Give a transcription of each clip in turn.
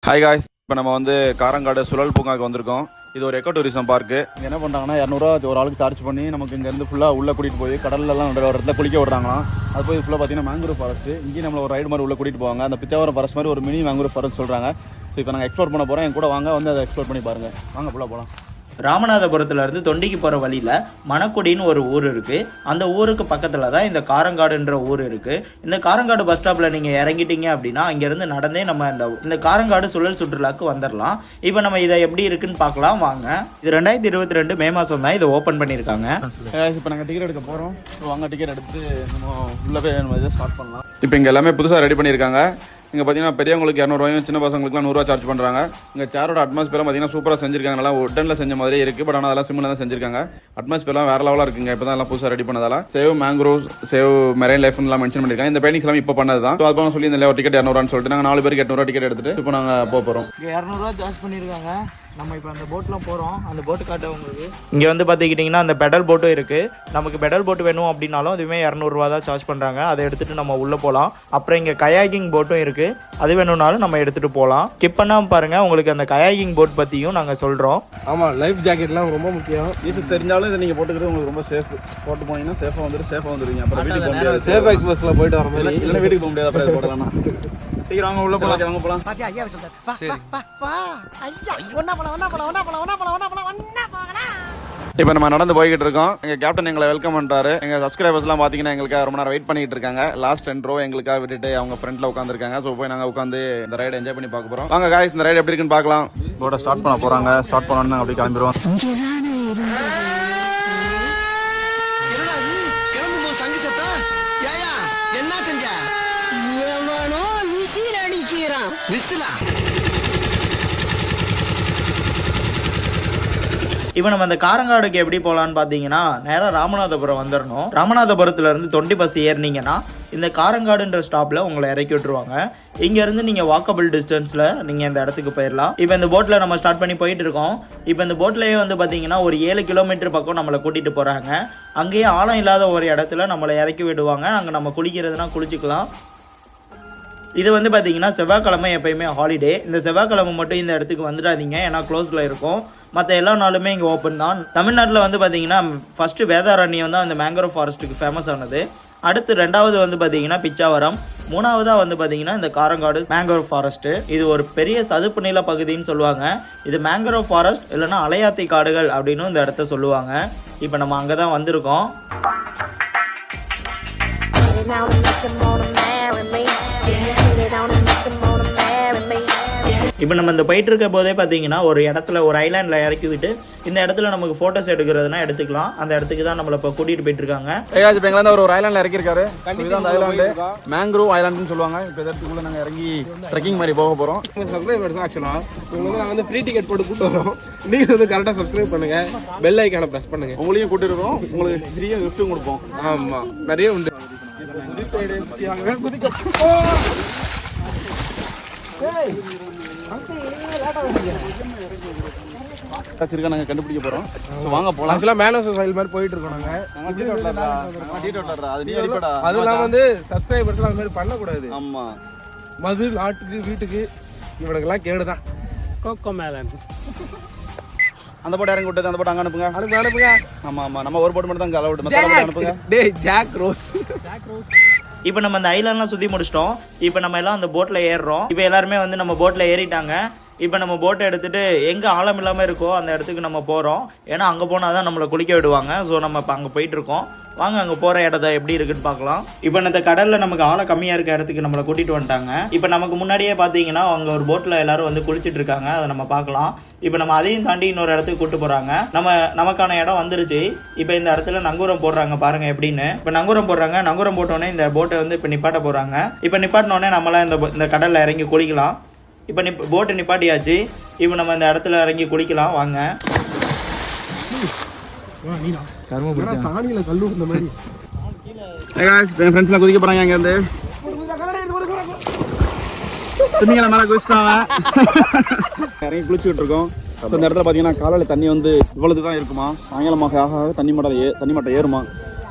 Hi guys, இப்போ நம்ம வந்து காரங்காடு சுழல் பூங்காக்கு வந்திருக்கோம். இது ஒரு எக்கோ டூரிசம் பார்க்கு. இங்கே என்ன பண்ணுறாங்கன்னா 200 ஒரு ஆளுக்கு சார்ஜ் பண்ணி நமக்கு இங்கேருந்து ஃபுல்லாக உள்ளே கூட்டிகிட்டு போய் கடல்லலாம் ஒரு இடத்துல குளிக்க விடுறாங்களாம். அது போய் ஃபுல்லாக பார்த்தீங்கன்னா மேங்க்ரூவ் ஃபாரஸ்ட். இங்கேயும் நம்மளை ஒரு ரைடு மாதிரி உள்ளே கூட்டிகிட்டு போவாங்க. அந்த பிச்சாவரம் ஃபாரஸ்ட் மாதிரி ஒரு மினி மேங்க்ரூவ் ஃபாரஸ்ட் சொல்கிறாங்க. ஸோ இப்போ நாங்கள் எக்ஸ்ப்ளோர் பண்ண போகிறோம். என் கூட வாங்க வந்து அதை எக்ஸ்ப்ளோர் பண்ணி பாருங்கள். வாங்க ஃபுல்லாக போகலாம். ராமநாதபுரத்துல இருந்து தொண்டிக்கு போற வழியில மணக்குடின்னு ஒரு ஊர் இருக்கு. அந்த ஊருக்கு பக்கத்துல தான் இந்த காரங்காடுன்ற ஊர் இருக்கு. இந்த காரங்காடு பஸ் ஸ்டாப்ல நீங்க இறங்கிட்டீங்க அப்படின்னா இங்க இருந்து நடந்தே நம்ம இந்த காரங்காடு சுழல் சுற்றுலாக்கு வந்துடலாம். இப்போ நம்ம இதை எப்படி இருக்குன்னு பார்க்கலாம் வாங்க. இது 2022 மே மாசம் தான் இதை ஓபன் பண்ணியிருக்காங்க. இப்போ நாங்கள் டிக்கெட் எடுக்க போகிறோம். ஸோ வாங்க டிக்கெட் எடுத்து நம்ம உள்ளே போய் நம்ம இதை ஸ்டார்ட் பண்ணலாம். இப்போ இங்கே எல்லாமே புதுசாக ரெடி பண்ணியிருக்காங்க. இங்கே பார்த்தீங்கன்னா பெரியவங்களுக்கு 200 சின்ன பசங்களுக்குலாம் 100 சார்ஜ் பண்ணுறாங்க. இங்கே சேரோட அட்மாஸ்பியரும் பார்த்தீங்கன்னா சூப்பராக செஞ்சிருக்காங்க. நல்லா உடனில் செஞ்ச மாதிரியே இருக்குது. பட் ஆனால் அதெல்லாம் சிம்மில் தான் செஞ்சிருக்காங்க. அட்மாஸ்பியர்லாம் வேறு லெவலாக இருக்குங்க. இப்போ தான் எல்லாம் புதுசாக ரெடி பண்ணதால சேவ் மேங்க்ரோவ், சேவ் மெரைன் லைஃப்லாம் மென்ஷன் பண்ணியிருக்காங்க. இந்த பெயிண்டிங்ஸ் எல்லாம் இப்போ பண்ணது தான். ஸோ அது சொல்லி இந்த ஒரு டிக்கெட் 200 சொல்லிட்டு நாங்கள் 4 பேருக்கு 800 டிக்கெட் எடுத்துட்டு இப்போ நாங்கள் போகிறோம். இங்கே 200 சார்ஜ் பண்ணியிருக்காங்க. நம்ம இப்போ அந்த போட்லாம் போகிறோம். அந்த போட்டு காட்ட உங்களுக்கு இங்கே வந்து பார்த்துக்கிட்டிங்கன்னா அந்த பெடல் போட்டும் இருக்குது. நமக்கு பெடல் போட்டு வேணும் அப்படின்னாலும் அதுவுமே 200 தான் சார்ஜ் பண்ணுறாங்க. அதை எடுத்துகிட்டு நம்ம உள்ளே போகலாம். அப்புறம் இங்கே கயாகிங் போட்டும் இருக்குது. அது வேணும்னாலும் நம்ம எடுத்துகிட்டு போகலாம். ஸ்கிப் பண்ணாமல் பாருங்கள், உங்களுக்கு அந்த கயாகிங் போட் பற்றியும் நாங்கள் சொல்கிறோம். ஆமாம், லைஃப் ஜாக்கெட்லாம் ரொம்ப முக்கியம். இது தெரிஞ்சாலும் இதை நீங்கள் போட்டுக்கிறது உங்களுக்கு ரொம்ப சேஃப். போட்டு போனீங்கன்னா சேஃபாக வந்துடுவீங்க. அப்புறம் வீட்டுக்கு போக முடியாது. சேஃப் எக்ஸ்பிரஸில் போயிட்டு வர மாதிரி இல்லை, வீட்டுக்கு போக முடியாது. அப்புறம் போடலாம். சீக்கிரம் வாங்க உள்ள போலாம். வாங்க போலாம். பாத்தியா ஐயா சொல்றாரு. வா வா ஐயா ஒண்ணா போலாம். இப்போ நம்ம நடந்து போய்கிட்டு இருக்கோம். எங்க கேப்டன் எங்களை வெல்கம் பண்றாரு. எங்க சப்ஸ்கிரைபர்ஸ்லாம் பாத்தீங்கன்னா எங்களுக்காக ரொம்ப நேரம் வெயிட் பண்ணிட்டு இருக்காங்க. லாஸ்ட் 2 row எங்களுக்காக விட்டுட்டு அவங்க ஃப்ரண்ட்ல உட்காந்துருக்காங்க. ஸோ போய் நாங்க உட்காந்து இந்த ரைடை என்ஜாய் பண்ணி பார்க்க போறோம். வாங்க காய்ஸ், இந்த ரைடு எப்படி இருக்குன்னு பார்க்கலாம். போட ஸ்டார்ட் பண்ண போறாங்க. ஸ்டார்ட் பண்ணோன்னு அப்படி கிளம்பிடுவோம். கிளம்பும்போது சங்கு சத்தா ஏயா என்ன செஞ்ச? எவனோ விசில் அடிக்கிறான். விசிலா? இப்போ நம்ம அந்த காரங்காடுக்கு எப்படி போகலான்னு பார்த்தீங்கன்னா நேராக ராமநாதபுரம் வந்துடணும். ராமநாதபுரத்துல இருந்து தொண்டி பஸ் ஏறினீங்கன்னா இந்த காரங்காடுன்ற ஸ்டாப்பில் உங்களை இறக்கி விட்டுருவாங்க. இங்கேருந்து நீங்கள் வாக்கபிள் டிஸ்டன்ஸில் நீங்கள் இந்த இடத்துக்கு போயிடலாம். இப்போ இந்த போட்டில் நம்ம ஸ்டார்ட் பண்ணி போயிட்டு இருக்கோம். இப்போ இந்த போட்லேயே வந்து பார்த்தீங்கன்னா ஒரு 7 கிலோமீட்டர் பக்கம் நம்மளை கூட்டிகிட்டு போகிறாங்க. அங்கேயே ஆழம் இல்லாத ஒரு இடத்துல நம்மளை இறக்கி விடுவாங்க. அங்கே நம்ம குளிக்கிறதுனா குளிச்சுக்கலாம். இது வந்து பார்த்தீங்கன்னா செவ்வாய்க்கிழமை எப்பயுமே ஹாலிடே. இந்த செவ்வாய்க்கிழமை மட்டும் இந்த இடத்துக்கு வந்துடாதீங்க, ஏன்னா க்ளோஸில் இருக்கும். மற்ற எல்லா நாளுமே இங்கே ஓப்பன் தான். தமிழ்நாட்டில் வந்து பார்த்தீங்கன்னா ஃபஸ்ட்டு வேதாரண்யம் தான் இந்த மேங்க்ரோவ் ஃபாரஸ்ட்டுக்கு ஃபேமஸ் ஆனது. அடுத்து 2வது வந்து பார்த்தீங்கன்னா பிச்சாவரம். 3வதாக வந்து பார்த்தீங்கன்னா இந்த காரங்காடு மேங்க்ரோவ் ஃபாரஸ்ட்டு. இது ஒரு பெரிய சதுப்பு நில பகுதின்னு சொல்லுவாங்க. இது மேங்க்ரோவ் ஃபாரஸ்ட் இல்லைன்னா அலையாத்தி காடுகள் அப்படின்னு இந்த இடத்த சொல்லுவாங்க. இப்போ நம்ம அங்கே தான் வந்திருக்கோம். இப்போ நம்ம இந்த போயிட்டு இருக்க போதே பார்த்தீங்கன்னா ஒரு இடத்துல ஒரு ஐலாண்டில் இறக்கி விட்டு இந்த இடத்துல நமக்கு ஃபோட்டோஸ் எடுக்கிறதுனா எடுத்துக்கலாம். அந்த இடத்துக்கு தான் நம்மளை இப்போ கூட்டிகிட்டு போயிட்டு இருக்காங்க. இப்போ எங்களை ஒரு ஐலாண்டில் இறக்கிருக்காரு. அந்த ஐலாண்டு மேங்க்ரோவ் ஐலாண்டுன்னு சொல்லுவாங்க. இப்போ இடத்துக்குள்ள நாங்கள் இறங்கி ட்ரெக்கிங் மாதிரி போக போகிறோம். சப்ஸ்கிரைபர்ஸ் ஆக்சுவலாக உங்களுக்கு நாங்கள் வந்து ஃப்ரீ டிக்கெட் போட்டு கூப்பிட்டு வரோம். நீங்கள் வந்து கரெக்டாக சப்ஸ்கிரைப் பண்ணுங்க, பெல் ஐக்கானை ப்ரெஸ் பண்ணுங்க. உங்களையும் கூட்டிட்டு இருக்கோம். உங்களுக்கு ஃப்ரீயாக கிஃப்ட்டும் கொடுப்போம். ஆமாம், நிறைய உண்டு. நாங்க கண்டுபிடிக்க போறோம். வாங்க போலாம். ஆக்சுவலாக மேனஸ் ஃபைல் மாதிரி போயிட்டு இருக்கோம். அது இல்லாமல் வந்து சப்ஸ்கிரைபர்ஸ்லாம் அது மாதிரி பண்ணக்கூடாது. ஆமா, மது நாட்டுக்கு வீட்டுக்கு இவனுக்கெல்லாம் கேடுதான். கோகோ மேலன் அந்த போட்டு இறங்கி விட்டது. அந்த போட்டு அங்கே அனுப்புங்க. அனுப்புங்க. ஆமா ஆமா, நம்ம ஒரு போட்டு மட்டும் தான் அலவுட். அனுப்புங்க. டேய் ஜாக் ரோஸ். இப்போ நம்ம அந்த ஐலாண்ட்லாம் சுற்றி முடிச்சிட்டோம். இப்போ நம்ம எல்லாம் அந்த போட்டில் ஏறுறோம். இப்போ எல்லாருமே வந்து நம்ம போட்டில் ஏறிட்டாங்க. இப்போ நம்ம போட்டை எடுத்துகிட்டு எங்கே ஆழம் இல்லாமல் இருக்கோ அந்த இடத்துக்கு நம்ம போகிறோம். ஏன்னா அங்கே போனால் தான் நம்மளை குளிக்க விடுவாங்க. ஸோ நம்ம இப்போ அங்கே போயிட்டுருக்கோம். வாங்க அங்கே போகிற இடத்த எப்படி இருக்குன்னு பார்க்கலாம். இப்போ இந்த கடலில் நமக்கு ஆழம் கம்மியாக இருக்க இடத்துக்கு நம்மளை கூட்டிகிட்டு வந்துட்டாங்க. இப்போ நமக்கு முன்னாடியே பார்த்தீங்கன்னா அங்கே ஒரு போட்டில் எல்லாரும் வந்து குளிச்சுட்டு இருக்காங்க. அதை நம்ம பார்க்கலாம். இப்போ நம்ம அதையும் தாண்டி இன்னொரு இடத்துக்கு கூப்பிட்டு போகிறாங்க. நமக்கான இடம் வந்துருச்சு. இப்போ இந்த இடத்துல நங்கூரம் போடுறாங்க பாருங்கள் எப்படின்னு. இப்போ நங்கூரம் போடுறாங்க. நங்கூரம் போட்டோன்னே இந்த போட்டை வந்து இப்போ நிப்பாட்ட போகிறாங்க. இப்போ நிப்பாட்டினோடனே நம்மளாம் இந்த கடலில் இறங்கி குளிக்கலாம். இப்போ போட்டை நிப்பாட்டியாச்சு. இப்போ நம்ம இந்த இடத்துல இறங்கி குளிக்கலாம். வாங்க. குதிக்க போறாங்க. அங்க இருந்து மேல குதிச்சிட்டாங்க. இறங்கி குளிச்சுக்கிட்டு இருக்கோம். இந்த இடத்துல பாத்தீங்கன்னா காலையில தண்ணி வந்து இவ்வளவுதான் இருக்குமா. சாயங்காலமாக ஆக தண்ணி மட்டம் ஏறுமா.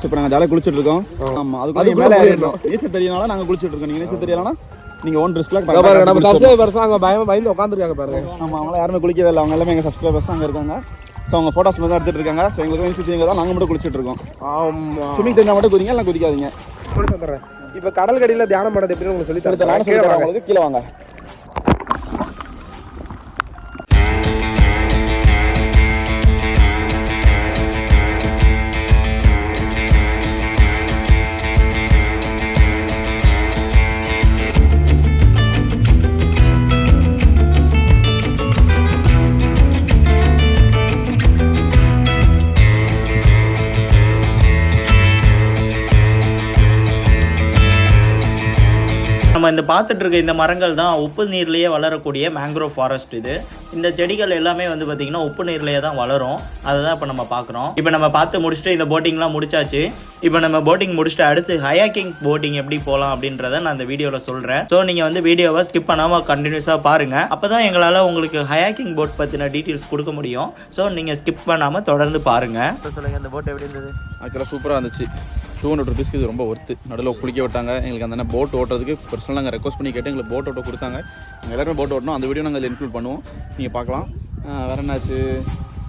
இப்போ நாங்கள் ஜாலியாக குளிச்சுட்டு இருக்கோம். ஆமாம், அதுக்கு மேலே ஏறிடும். நீச்சல் தெரியனால நாங்கள் குளிச்சுட்டு இருக்கோம். நீங்கள் நீச்சல் தெரியலனா நீங்கள் ஓன் ரிஸ்க்ல நம்ம சப்ஸ்கிரைபர்ஸ் அங்கே பயந்து உட்காந்துருக்காங்க பாருங்க. ஆமாம், அவங்களாம் யாருமே குளிக்கவே இல்லை. அவங்க எல்லாமே எங்கள் சப்ஸ்கிரைபர்ஸ் அங்கே இருக்காங்க. ஸோ அவங்க ஃபோட்டோஸ் மட்டும் தான் எடுத்துகிட்டு இருக்காங்க. ஸோ எங்களுக்கு சுற்றி தான் நாங்கள் மட்டும் குளிச்சுட்டு இருக்கோம். ஆமாம், ஸ்விமிங் தெரிஞ்சால் மட்டும் குதிங்க, எல்லாம் குதிக்காதீங்க. சொல்கிறேன். இப்போ கடல் கடியில் தியானம் பண்ணுறது எப்படின்னு உங்களுக்கு சொல்லி தரேன். நானும் சொல்லித்தரேன் உங்களுக்கு. கீழே வாங்க. நம்ம இந்த பார்த்துட்டு இருக்க இந்த மரங்கள் தான் உப்பு நீர்லேயே வளரக்கூடிய மேங்க்ரோவ் ஃபாரஸ்ட். இந்த செடிகள் எல்லாமே வந்து பார்த்திங்கன்னா உப்பு நீர்லேயே தான் வளரும். அதை தான் இப்போ நம்ம பார்க்குறோம். இப்போ நம்ம பார்த்து முடிச்சுட்டு இந்த போட்டிங்லாம் முடிச்சாச்சு. இப்போ நம்ம போட்டிங் முடிச்சுட்டு அடுத்து ஹயாக்கிங் போட்டிங் எப்படி போகலாம் அப்படின்றத நான் இந்த வீடியோவில் சொல்கிறேன். ஸோ நீங்கள் வந்து வீடியோவை ஸ்கிப் பண்ணாமல் கண்டினியூஸாக பாருங்கள். அப்போ தான் எங்களால் உங்களுக்கு ஹயாக்கிங் போட் பற்றின டீட்டெயில்ஸ் கொடுக்க முடியும். ஸோ நீங்கள் ஸ்கிப் பண்ணாமல் தொடர்ந்து பாருங்கள். சொல்லுங்கள், இந்த போட் எப்படி இருந்தது? ஆக்சுவலாக சூப்பராக இருந்துச்சு. 200 ருபீஸ்க்கு இது ரொம்ப ஒர்த்து. நடுவில் குளிக்க விட்டாங்க எங்களுக்கு. அந்த போட் ஓட்டுறதுக்கு பர்சனலாக நாங்கள் ரெக்வஸ்ட் பண்ணி கேட்டு எங்களுக்கு போட் ஓட்ட கொடுத்தாங்க. நாங்கள் எல்லாருமே போட் ஓட்டணும். அந்த வீடியோ நாங்கள் அதில் இன்க்ளூட் பண்ணுவோம், நீங்கள் பார்க்கலாம். வேறு என்னாச்சு,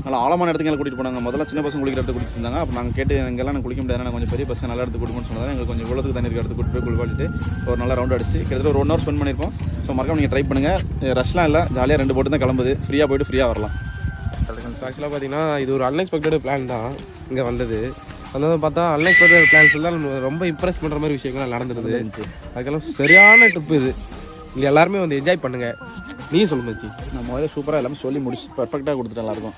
நல்லா ஆழமான இடத்துக்கு எங்களை கூட்டிகிட்டு போனாங்க. முதல்ல சின்ன பசங்க குளிக்கிற இடத்துக்கு கூட்டிட்டு இருந்தாங்க. அப்போ நாங்கள் கேட்டு எங்கெல்லாம் நாங்கள் குளிக்க முடியாது, கொஞ்சம் பெரிய பசங்க நல்ல இடத்துக்கு கூட்டிட்டு சொன்னாங்க. எங்களுக்கு கொஞ்சம் இவ்வளோத்துக்கு தண்ணி இருக்க இடத்துக்கு கூட்டிட்டு போய் குளிப்பாட்டிட்டு ஒரு நல்ல ரவுண்ட் அடிச்சு கிட்டத்தட்ட ஒரு 1 hour ஸ்பெண்ட் பண்ணியிருக்கோம். ஸோ மறக்காம நீங்கள் ட்ரை பண்ணுங்கள். ரஷ்லாம் இல்லை, ஜாலியாக 2 போட்டு தான் கிளம்புது. ஃப்ரீயாக போய்ட்டு ஃப்ரீயாக வரலாம். ஆக்சுவலாக பார்த்தீங்கன்னா இது ஒரு அன்எக்ஸ்பெக்டட் பிளான் தான் இங்கே வந்தது. வந்து பார்த்தா அன்எக்ஸ்பெக்டட் பிளான்ஸ் எல்லாம் ரொம்ப இம்ப்ரெஸ் பண்ணுற மாதிரி விஷயங்கள்லாம் நடந்துருது. அதுக்கெல்லாம் சரியான ட்ரிப் இது. இங்கே எல்லாருமே வந்து என்ஜாய் பண்ணுங்க. நீ சொல்லு மச்சி. நம்ம முதல்ல சூப்பராக எல்லாமே சொல்லி முடிச்சு பர்ஃபெக்டாக கொடுத்துட்டு எல்லாருக்கும்.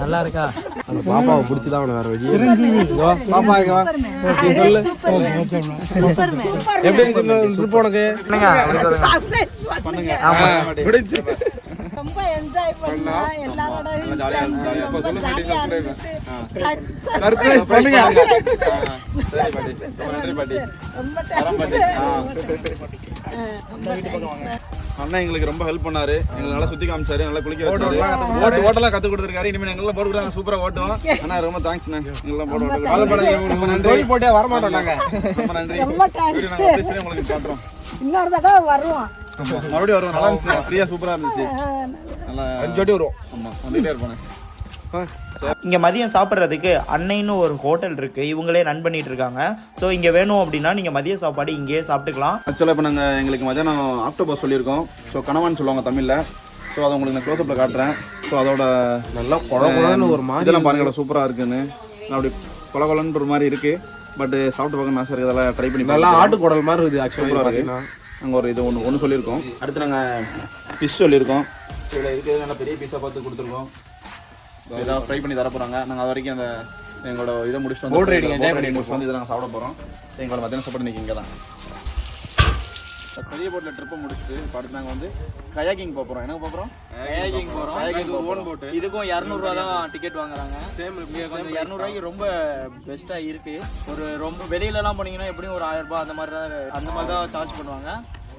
நல்லா இருக்கா? அந்த பாப்பாவை பிடிச்சி தான் அவனை வேறு வழி. பாப்பா இங்கே வா, சொல்லு எப்படி இருக்கு ட்ரிப் உனக்கு? பண்ணுங்க. பிடிச்சி ரொம்ப என்ஜாய் பண்ணா எல்லாரோட சர்ப்ரைஸ் பண்ணுங்க. அண்ணா எங்களுக்கு ரொம்ப ஹெல்ப் பண்ணாரு. எங்களுக்கு நல்லா சுத்தி காமிச்சாரு, நல்லா குளிக்க வச்சாரு, ஓட்டெல்லாம் கத்து கொடுத்துருக்காரு. இனிமேல் எங்கெல்லாம் போட்டு கொடுத்தாங்க, சூப்பரா ஓட்டுவோம். அண்ணா ரொம்ப தேங்க்ஸ். எங்கெல்லாம் போட்டு நன்றி. போட்டே வர மாட்டோம் நாங்க. ரொம்ப நன்றி. உங்களுக்கு காட்டுறோம். இன்னொரு தடவை வருவோம். மறுபடியும் வருவோம். நல்லா இருந்துச்சு, ஃப்ரீயா சூப்பரா இருந்துச்சு. நல்லா 5 வாட்டி வருவோம். ஆமா, வந்துட்டே இருப்பானே. இங்கே மதியம் சாப்பிட்றதுக்கு அன்னைன்னு ஒரு ஹோட்டல் இருக்குது. இவங்களே ரன் பண்ணிட்டு இருக்காங்க. ஸோ இங்கே வேணும் அப்படின்னா நீங்கள் மதிய சாப்பாடு இங்கேயே சாப்பிட்டுக்கலாம். ஆக்சுவலாக இப்போ நாங்கள் எங்களுக்கு மதியானம் ஆக்டோபஸ் சொல்லியிருக்கோம். ஸோ கணவான்னு சொல்லுவாங்க தமிழில். ஸோ அதை உங்களுக்கு நான் க்ளோஸ்அப்பில் காட்டுறேன். ஸோ அதோட நல்லா குழகுழன்னு ஒரு மாதிரி இதெல்லாம் பாருங்கள், சூப்பராக இருக்குன்னு. அப்படி குழகுழன்ற ஒரு மாதிரி இருக்குது. பட் சாப்பிட்டு பார்க்க நான் சார் இதெல்லாம் ட்ரை பண்ணி நல்லா ஆட்டு குடல் மாதிரி இருக்குது. ஆக்சுவலாக பார்த்தீங்கன்னா அங்கே ஒரு இது ஒன்று சொல்லியிருக்கோம். அடுத்து நாங்கள் ஃபிஷ் சொல்லியிருக்கோம். இதில் இருக்கிறது நல்லா பெரிய பீஸாக பார்த்து கொடுத்துருக்கோம். ஏதாவது ட்ரை பண்ணி தர போகிறாங்க. நாங்கள் அது வரைக்கும் அந்த எங்களோட இதை முடிச்சுட்டு வந்து வந்து இதை நாங்கள் சாப்பிட போகிறோம். எங்களோட மத்தியான சாப்பாடு இன்றைக்கி இங்கே தான். பெரிய போட்டில் ட்ரிப்பை முடிச்சுட்டு அடுத்து நாங்கள் வந்து கயாக்கிங் போகிறோம். என்ன போகிறோம்? கயாக்கிங் போகிறோம். கயாக்கிங் ஓன் போட்டு. இதுக்கும் 200 ரூபா தான் டிக்கெட் வாங்குறாங்க. சேம் 200 ரூபாய்க்கு ரொம்ப பெஸ்ட்டாக இருக்குது. ஒரு ரொம்ப வெளியிலலாம் போனீங்கன்னா எப்படியும் ஒரு 1000 ரூபாய் அந்த மாதிரி தான் சார்ஜ் பண்ணுவாங்க.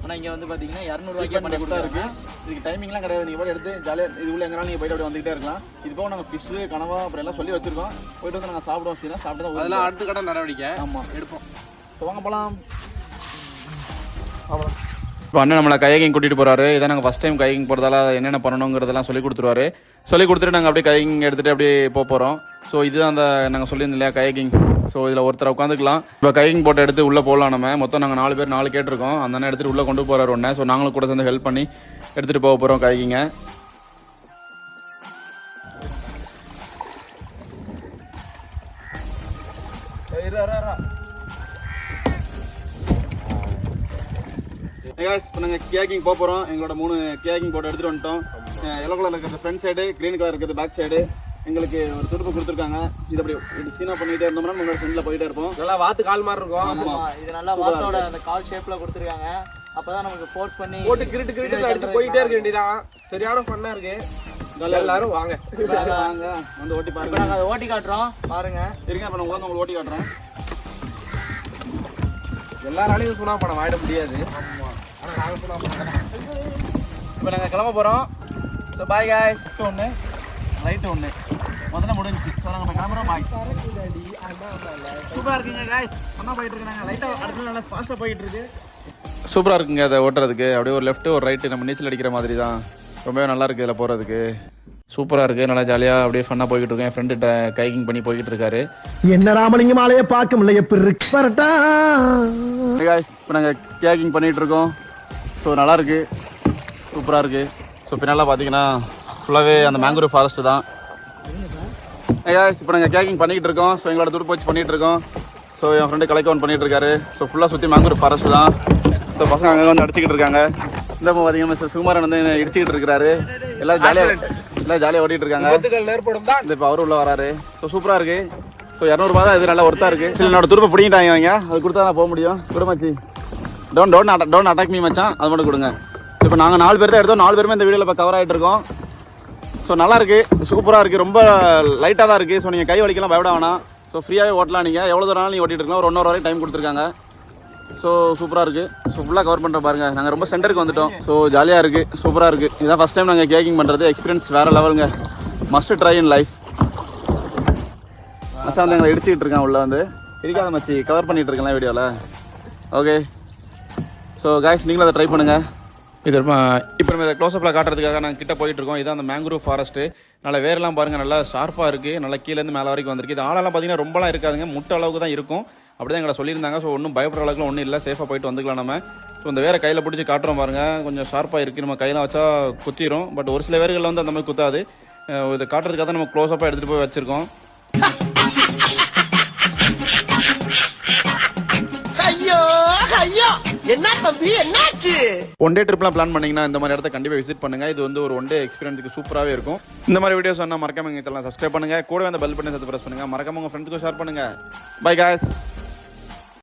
ஆனால் இங்கே வந்து பார்த்தீங்கன்னா 200 ரூபாய்க்கே பண்ணி கொடுத்தா இருக்குது. இதுக்கு டைமிங்லாம் கிடையாது. நீங்கள் போய் எடுத்து ஜாலியாக இது உள்ள எங்கனாலும் நீங்கள் போய்ட்டு அப்படி வந்துகிட்டே இருக்கலாம். இது போக நாங்கள் ஃபிஷ்ஷு கனவா அப்புறம் எல்லாம் சொல்லி வச்சுருக்கோம். போய்ட்டு வந்து நாங்கள் சாப்பிடுவோம். சீனா சாப்பிட்டு தான் அதெல்லாம் அடுத்த கடை நடவடிக்கை. ஆமாம் எடுப்போம். ஸோ வாங்க போகலாம். இப்போ அண்ணன் நம்மளை கயாக்கிங் கூட்டிகிட்டு போகிறாரு. இதை நாங்கள் ஃபஸ்ட் டைம் கயாக்கிங் போகிறதால என்னென்ன பண்ணணுங்கிறதெல்லாம் சொல்லி கொடுத்துருவாரு. சொல்லி கொடுத்துட்டு நாங்கள் அப்படியே கயாக்கிங் எடுத்துகிட்டு அப்படியே போகிறோம். ஸோ இதுதான் அந்த நாங்கள் சொல்லியிருந்தோம் இல்லையா கயாக்கிங். ஸோ இதில் ஒருத்தர் உட்காந்துக்கலாம். இப்போ கயாக்கிங் போட்டை எடுத்து உள்ளே போகலாம். நம்ம மொத்தம் நாங்கள் 4 பேர் 4 கேட்டிருக்கோம். அந்த அண்ணன் எடுத்துகிட்டு உள்ளே கொண்டு போகிறார் ஒன்று. ஸோ நாங்களும் கூட சேர்ந்து ஹெல்ப் பண்ணி எடுத்துகிட்டு போக போகிறோம் கயாக்கிங்கை. இப்போ நாங்கள் கேக்கிங் போக போகிறோம். எங்களோட 3 கேக்கிங் போட்டோ எடுத்துகிட்டு வந்துட்டோம். எல்லோ கலர் இருக்கிறது ஃப்ரண்ட் சைடு, க்ரீன் கலர் இருக்கிறது பேக் சைடு. எங்களுக்கு ஒரு துடுப்பு கொடுத்துருக்காங்க. இது அப்படி சீனா பண்ணிகிட்டே இருந்தோம்னா உங்களோட ஃப்ரெண்டில் போயிட்டே இருப்போம். நல்லா வாத்து கால் மாதிரி இருக்கும். ஆமாம், இது நல்லா வாத்தோட அந்த கால் ஷேப்பில் கொடுத்துருக்காங்க. அப்போ தான் நமக்கு ஃபோர்ஸ் பண்ணி போட்டு கிரிட்டு அடிச்சு போயிட்டே இருக்க வேண்டியதான். சரியான ஃபன்னாக இருக்குது. எல்லாரும் வாங்க வாங்க வந்து ஓட்டி பாருங்க. நாங்கள் அதை ஓட்டி காட்டுறோம் பாருங்க. இருங்க, இப்போ நான் உங்களுக்கு ஓட்டி காட்டுறேன். எல்லாராலையும் சுனா பணம் வாங்கிட முடியாது. ஆனால் நாங்கள் சுனா பணம். இப்போ நாங்கள் கிளம்ப போகிறோம். So bye guys. லெஃப்ட் ஒன்று, ரைட்டு ஒன்று முதல்ல முடிஞ்சிச்சு. ஸோ நாங்கள் இப்போ கிளம்புறோம். பாய். சூப்பராக இருக்குங்க காய்ஸ். ஒன்றா போயிட்டு இருக்கு. நாங்கள் லைட்டாக அடுத்த நல்லா ஃபாஸ்ட்டாக போயிட்டு இருக்கு. சூப்பராக இருக்குங்க அதை ஓட்டுறதுக்கு. அப்படியே ஒரு லெஃப்ட்டு ஒரு ரைட்டு நம்ம நீச்சல் அடிக்கிற மாதிரி தான். ரொம்பவே நல்லா இருக்குது இதில் போகிறதுக்கு. சூப்பராக இருக்குது. நல்லா ஜாலியாக அப்படியே ஃபன்னாக போய்கிட்டு இருக்கேன். என் ஃப்ரெண்டு கைக்கிங் பண்ணி போய்கிட்டு இருக்காரு. என்ன ராமலிங்கம் ஆலையே பார்க்க முடியல எப்படி வரட்டா. இப்போ நாங்கள் கேக்கிங் பண்ணிகிட்டு இருக்கோம். ஸோ நல்லாயிருக்கு, சூப்பராக இருக்குது. ஸோ பின்னால் பார்த்தீங்கன்னா ஃபுல்லாகவே அந்த மேங்க்ரோவ் ஃபாரஸ்ட்டு தான். இப்போ நாங்கள் கேக்கிங் பண்ணிக்கிட்டு இருக்கோம். ஸோ எங்களோட துடுப்பு வச்சு பண்ணிகிட்டு இருக்கோம். ஸோ என் ஃப்ரெண்டு கலைக்கவன் பண்ணிகிட்டு இருக்காரு. ஸோ ஃபுல்லாக சுற்றி மேங்க்ரோவ் ஃபாரஸ்ட்டு தான். ஸோ பசங்க அங்கே வந்து அடிச்சுக்கிட்டு இருக்காங்க. இந்த பார்த்தீங்கன்னா மிஸ்டர் சுகுமாரன் வந்து இடிச்சிக்கிட்டு இருக்காரு. எல்லாம் ஜாலியாக ஓட்டிகிட்டு இருக்காங்க. இந்த இப்போ அவரும் உள்ள வராரு. ஸோ சூப்பராக இருக்குது. ஸோ 200 தான் இது நல்லா ஒர்த்தாக இருக்குது. சரி என்னோட துடுப்பை பிடிங்கிட்டாங்க அவங்க. அது கொடுத்தா நான் போக முடியும். குடுமாச்சி டோன்ட் அட்டாக் மீ மச்சான். அது மட்டும் கொடுங்க. இப்போ நாங்கள் 4 பேர் தான் எடுத்தோம். 4 பேருமே இந்த வீடியோவில் இப்போ கவர் ஆகிட்டு இருக்கோம். ஸோ நல்லாயிருக்கு, சூப்பராக இருக்குது. ரொம்ப லைட்டாக தான் இருக்குது. ஸோ நீங்கள் கை வலிக்கலாம் பயப்பட வேணாம். ஸோ ஃப்ரீயாகவே ஓட்டலாம். நீங்கள் எவ்வளோ தூரம் நீங்கள் ஓட்டிகிட்டு இருக்கலாம். ஒரு 1 hour வரைக்கும் டைம் கொடுத்துருக்காங்க. ஸோ சூப்பராக இருக்குது. ஸோ ஃபுல்லாக கவர் பண்ணுற பாருங்கள். நாங்கள் ரொம்ப சென்டருக்கு வந்துட்டோம். ஸோ ஜாலியாக இருக்குது, சூப்பராக இருக்குது. இதான் ஃபஸ்ட் டைம் நாங்கள் கேக்கிங் பண்ணுறது. எக்ஸ்பீரியன்ஸ் வேறு லெவலுங்க. Must try in life. மச்சான் வந்து எங்களை இடிச்சிக்கிட்டு இருக்கான். உள்ள வந்து இடிக்காத மச்சி, கவர் பண்ணிகிட்டு இருக்கலாம் வீடியோவில். ஓகே, ஸோ காய்ஸ் நீங்களும் அதை ட்ரை பண்ணுங்கள். இது இப்போ நம்ம இதை க்ளோஸ்அப்பில் காட்டுறதுக்காக நாங்கள் கிட்ட போயிட்டுருக்கோம். இதான் அந்த மேங்க்ரோவ் ஃபாரஸ்ட்டு. நல்லா வேரெல்லாம் பாருங்கள், நல்லா ஷார்ப்பாக இருக்குது. நல்லா கீழேருந்து மேலே வரைக்கும் வந்திருக்கு. இது ஆளெல்லாம் பார்த்தீங்கன்னா ரொம்பலாம் இருக்காதுங்க, முட்டை அளவுக்கு தான் இருக்கும். அப்படி தான் எங்களை சொல்லியிருந்தாங்க. ஸோ ஒன்றும் பயப்படுற அளவுக்குலாம் ஒன்றும் இல்லை, சேஃபாக போயிட்டு வந்துக்கலாம் நம்ம. ஸோ இந்த வேறு கையில் பிடிச்சி காட்டுறோம் பாருங்கள், கொஞ்சம் ஷார்ப்பாக இருக்குது. நம்ம கையில் வச்சா குத்திரும். பட் ஒரு சில வேர்களில் வந்து அந்த மாதிரி குத்தாது. இதை காட்டுறதுக்காக தான் நம்ம க்ளோஸ்அப்பாக எடுத்துகிட்டு போய் வச்சுருக்கோம். என்ன தம்பி என்னாச்சு? ஒன் டே ட்ரிப்லாம் பிளான் பண்ணிங்கன்னா இந்த மாதிரி இடத்த கண்டிப்பாக விசிட் பண்ணுங்கள். இது வந்து ஒரு ஒன் டே எக்ஸ்பீரியன்ஸுக்கு சூப்பராகவே இருக்கும். இந்த மாதிரி வீடியோஸ் சொன்னால் மறக்காம எங்கள் சேனலை சப்ஸ்கிரைப் பண்ணுங்கள். கூடவே அந்த பெல் பட்டனை சேர்த்து ப்ரெஸ் பண்ணுங்கள். மறக்காம உங்கள் ஃப்ரெண்ட்ஸுக்கும் ஷேர் பண்ணுங்கள். By guys.